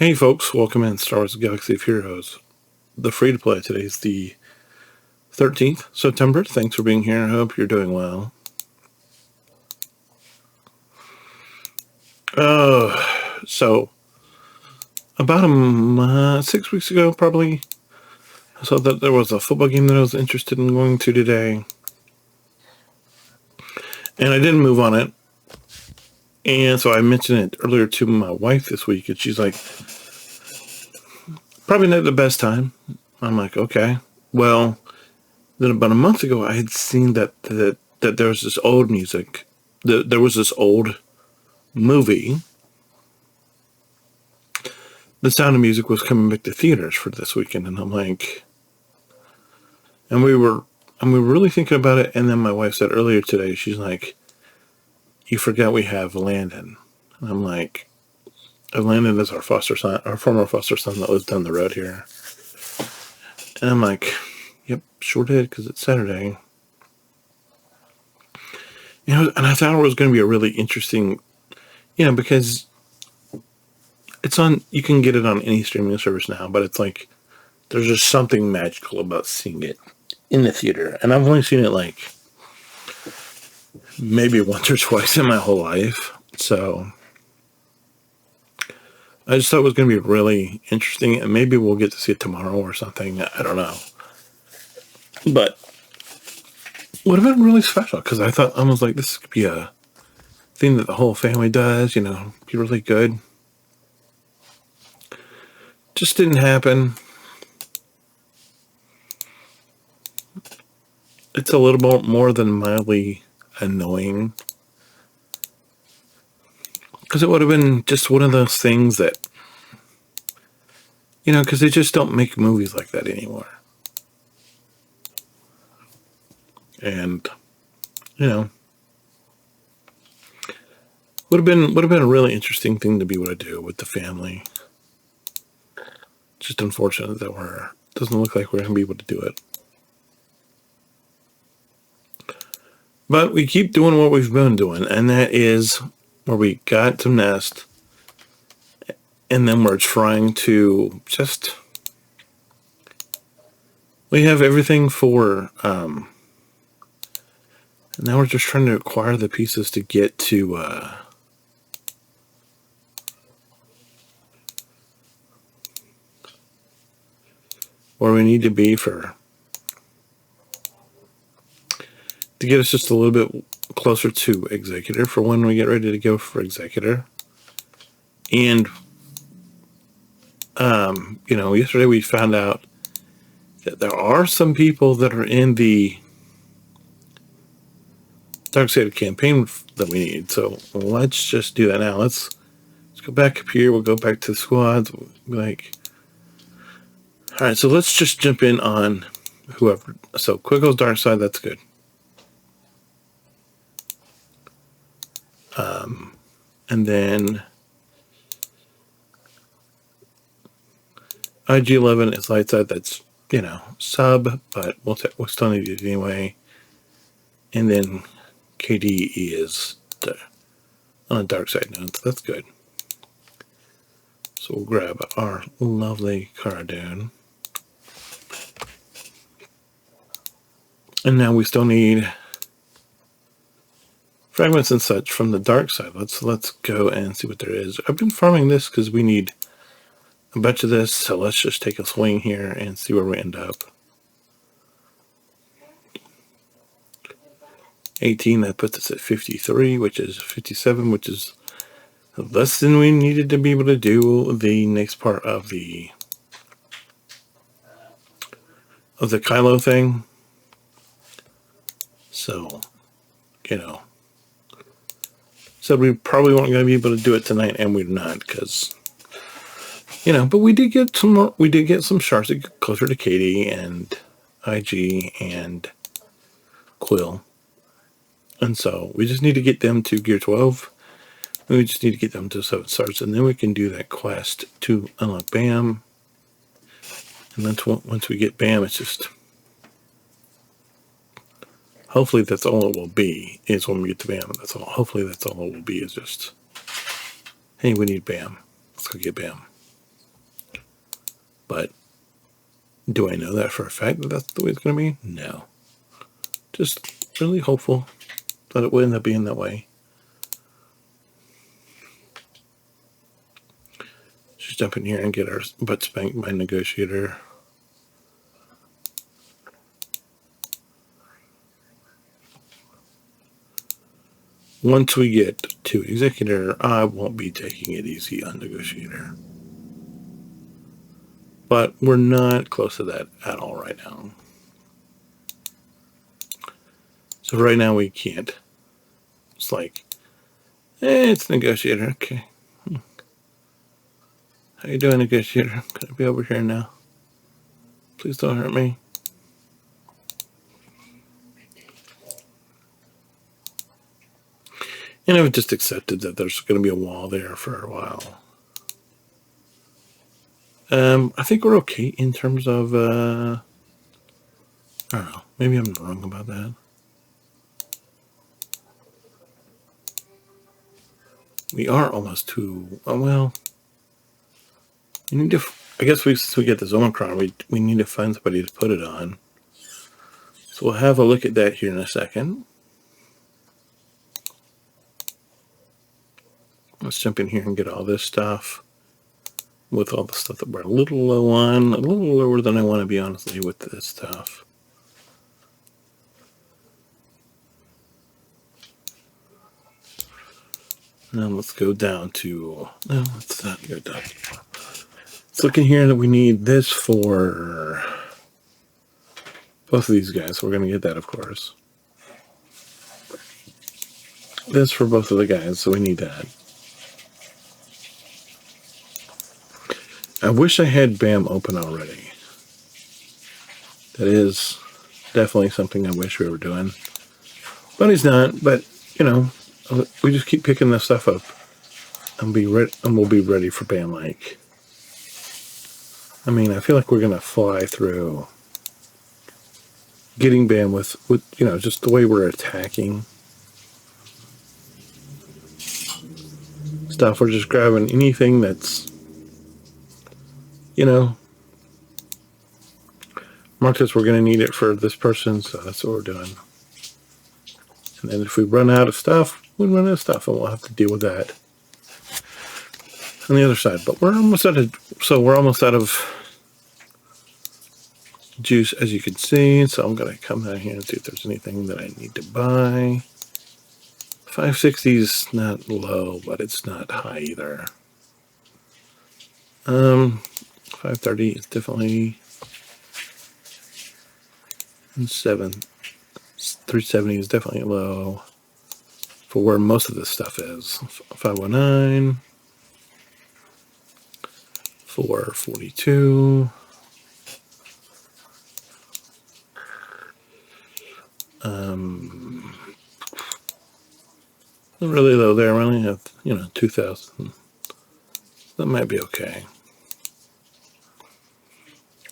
Hey folks, welcome in Star Wars Galaxy of Heroes. The free to play today is the 13th September. Thanks for being here. I hope you're doing well. So about 6 weeks ago, probably, I saw that there was a football game that I was interested in going to today. And I didn't move on it. And so I mentioned it earlier to my wife this week, and she's like, probably not the best time. I'm like, okay. Well, then about a month ago, I had seen that there was this old music. There was this old movie. The Sound of Music was coming back to theaters for this weekend, and I'm like, and we were really thinking about it. And then my wife said earlier today, she's like, "You forgot we have Landon." And I'm like, Landon is our foster son, our former foster son that lives down the road here. And I'm like, yep, sure did, because it's Saturday. And I thought it was going to be a really interesting, because it's on, you can get it on any streaming service now, but it's like, there's just something magical about seeing it in the theater. And I've only seen it like maybe once or twice in my whole life. So I just thought it was going to be really interesting, and maybe we'll get to see it tomorrow or something. I don't know. But it would have been really special, because I thought, I was like, this could be a thing that the whole family does, be really good. Just didn't happen. It's a little bit more than mildly annoying, because it would have been just one of those things that, because they just don't make movies like that anymore. And, would have been a really interesting thing to be able to do with the family. Just unfortunate that doesn't look like we're going to be able to do it. But we keep doing what we've been doing, and that is where we got to Nest, and then we're trying to just, we have everything for, and now we're just trying to acquire the pieces to get to, where we need to be to get us just a little bit closer to Executor for when we get ready to go for Executor. And, yesterday we found out that there are some people that are in the Darksided campaign that we need. So let's just do that now. Let's go back up here. We'll go back to the squads. We'll be like, all right, so let's just jump in on whoever. So Quiggle's dark side, that's good. And then IG-11 is light side, that's, sub, but we'll still need it anyway. And then KD is on the dark side now, so that's good. So we'll grab our lovely Cara Dune. And now we still need fragments and such from the dark side. Let's go and see what there is. I've been farming this because we need a bunch of this, so let's just take a swing here and see where we end up. 18, that puts us at 53, which is 57, which is less than we needed to be able to do the next part of the Kylo thing. So, so we probably weren't going to be able to do it tonight, and we're not, because, but we did get some more, we did get some shards that get closer to Katie and IG and Quill. And so we just need to get them to Gear 12. And we just need to get them to 7 stars, and then we can do that quest to unlock BAM. And then once we get BAM, it's just, hopefully that's all it will be, is when we get to BAM. That's all. Hopefully that's all it will be, is just, hey, we need BAM. Let's go get BAM. But do I know that for a fact that that's the way it's going to be? No. Just really hopeful that it will end up being that way. Just jump in here and get our butt spanked by negotiator. Once we get to executor, I won't be taking it easy on negotiator. But we're not close to that at all right now. So right now we can't. It's like, it's negotiator. Okay. How you doing, negotiator? Can I be over here now? Please don't hurt me. And I've just accepted that there's going to be a wall there for a while. I think we're okay in terms of, I don't know, maybe I'm wrong about that. We are almost to, well, we need to, I guess since we get this Omicron, we need to find somebody to put it on. So we'll have a look at that here in a second. Let's jump in here and get all this stuff. With all the stuff that we're a little low on, a little lower than I want to be, honestly, with this stuff. Now let's go down to, no, let's not go down. Let's look in here that we need this for both of these guys. So we're going to get that, of course. This for both of the guys, so we need that. I wish I had BAM open already. That is definitely something I wish we were doing. But he's not. But, you know, we just keep picking this stuff up. And we'll be ready for BAM like. I mean, I feel like we're going to fly through getting BAM with, you know, just the way we're attacking stuff. We're just grabbing anything that's, you know, marked as we're going to need it for this person, so that's what we're doing. And then if we run out of stuff, we'll run out of stuff, and we'll have to deal with that on the other side. But we're almost out of, juice, as you can see. So I'm going to come down here and see if there's anything that I need to buy. 560 is not low, but it's not high either. 530 is definitely 370 is definitely low for where most of this stuff is. 519, 442. Not really low there. We only have, you know, 2,000. That might be okay.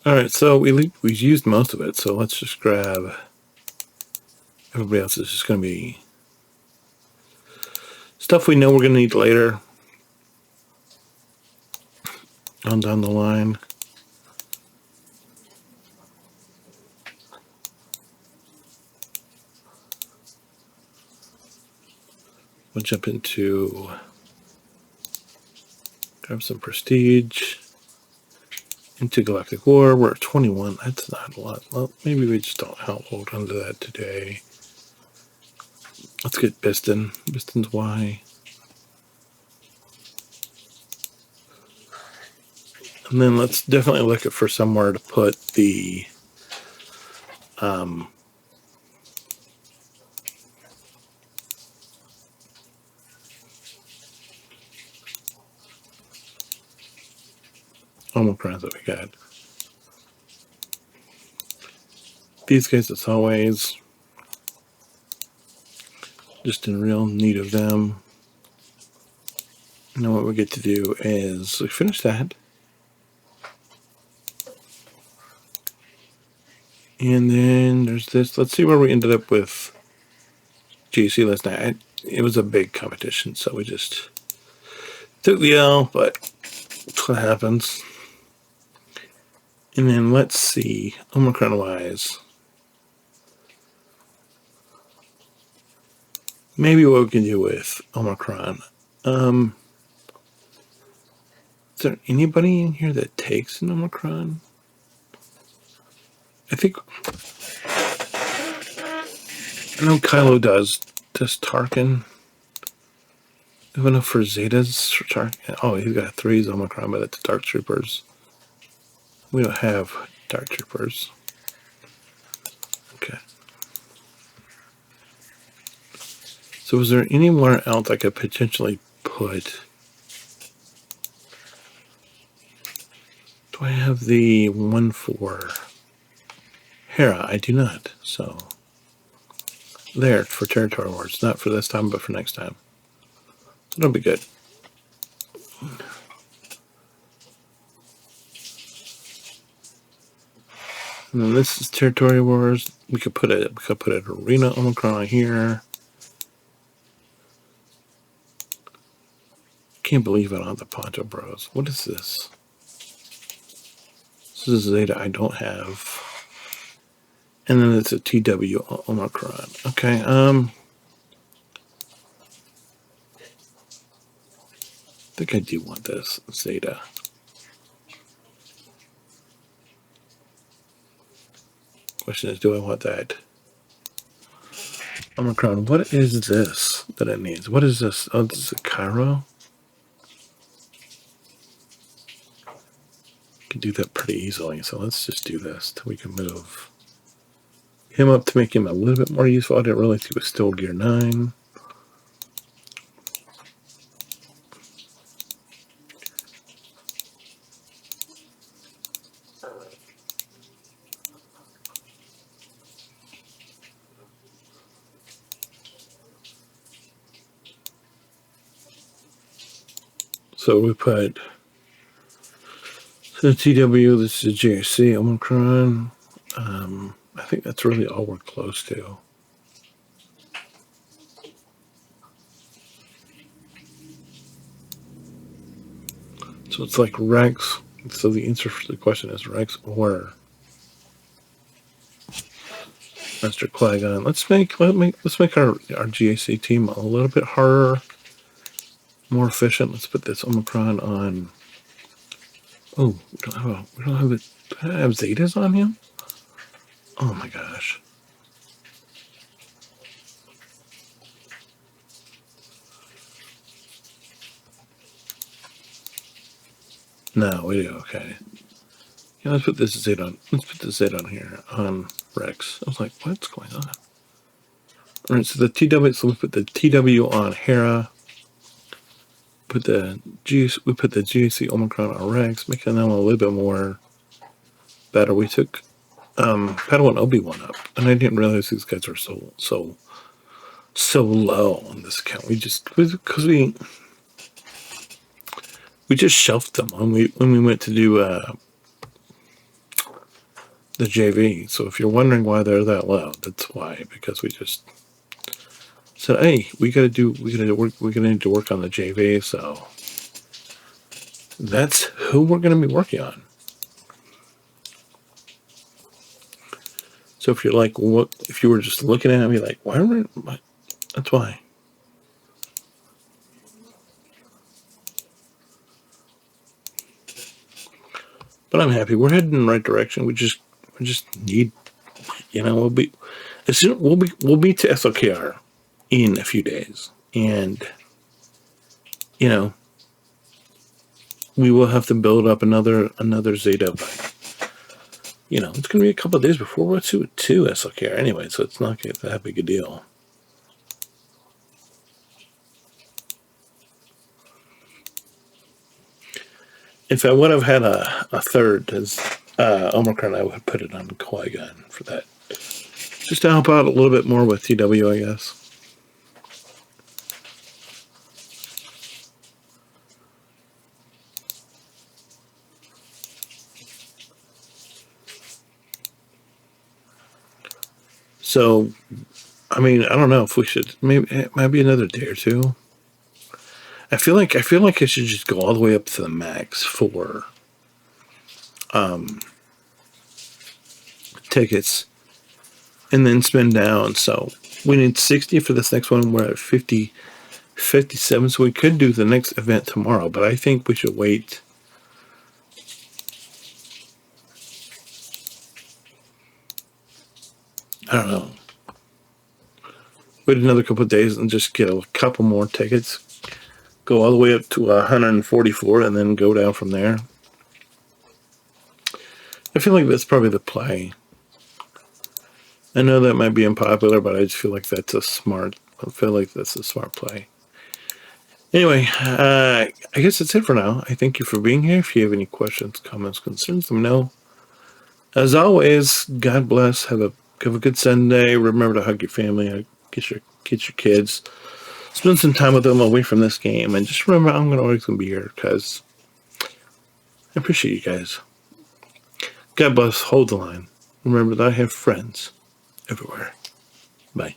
All right, so we used most of it, so let's just grab. Everybody else is just going to be stuff we know we're going to need later on down the line. We'll jump into, grab some prestige. Into Galactic War, we're at 21. That's not a lot. Well, maybe we just don't hold on to that today. Let's get Biston. Biston's Y. And then let's definitely look for somewhere to put the Omicrons that we got. These guys, as always, just in real need of them. Now what we get to do is we finish that. And then there's this. Let's see where we ended up with GC last night. It was a big competition, so we just took the L, but that's what happens. And then let's see, Omicron-wise. Maybe what we can do with Omicron. Is there anybody in here that takes an Omicron? I think... I know Kylo does. Does Tarkin have enough for Zetas for Tarkin? Oh, he's got 3's Omicron, but that's Dark Troopers. We don't have Dark Troopers. Okay. So is there anywhere else I could potentially put? Do I have the one for Hera? I do not. So there for Territory Wars. Not for this time, but for next time. That'll be good. And then this is Territory Wars. We could put an Arena Omicron here. Can't believe I don't have the Poncho Bros. What is this? This is a Zeta I don't have. And then it's a TW Omicron. Okay, I think I do want this Zeta. Question is, do I want that Omicron? What is this that it needs? What is this? Oh, this is a Cairo. Can do that pretty easily. So let's just do this till we can move him up to make him a little bit more useful. I didn't realize he was still gear 9. So we put the TW, this is JC Omicron. I think that's really all we're close to. So it's like Rex. So the answer for the question is Rex or Master Qui-Gon. Let's make our GAC team a little bit harder, more efficient. Let's put this Omicron on. Oh, we don't have it. Do I have Zetas on him? Oh my gosh. No, we do. Okay. Yeah, let's put this Z on. Let's put the Z on here on Rex. I was like, what's going on? All right, so the TW. So we put the TW on Hera. We put the GAC Omicron on Rex, making them a little bit more better. We took Padawan Obi-Wan up, and I didn't realize these guys are so low on this account. Because we just shelved them when we went to do the JV. So if you're wondering why they're that low, that's why. Because we just said, hey, we gotta need to work on the JV. So that's who we're gonna be working on. So if you're like, what? If you were just looking at me like, why are we? That's why. But I'm happy. We're heading in the right direction. We just need, we'll be to SLKR in a few days, and we will have to build up another Zeta. But it's going to be a couple of days before we're to SLKR anyway, so it's not that big a deal. If I would have had a third as Omicron, I would put it on Qui-Gon for that. Just to help out a little bit more with TW, I guess. So, I mean, I don't know if we should. Maybe it might be another day or two. I feel like I should just go all the way up to the max for tickets and then spin down. So we need 60 for this next one. We're at 57. So we could do the next event tomorrow, but I think we should wait. I don't know. Wait another couple of days and just get a couple more tickets. Go all the way up to 144 and then go down from there. I feel like that's probably the play. I know that might be unpopular, but I just feel like that's a smart play. Anyway, I guess that's it for now. I thank you for being here. If you have any questions, comments, concerns, let me know. As always, God bless. Have a good Sunday. Remember to hug your family, get your kids. Spend some time with them away from this game. And just remember, I'm always going to be here because I appreciate you guys. God bless. Hold the line. Remember that I have friends everywhere. Bye.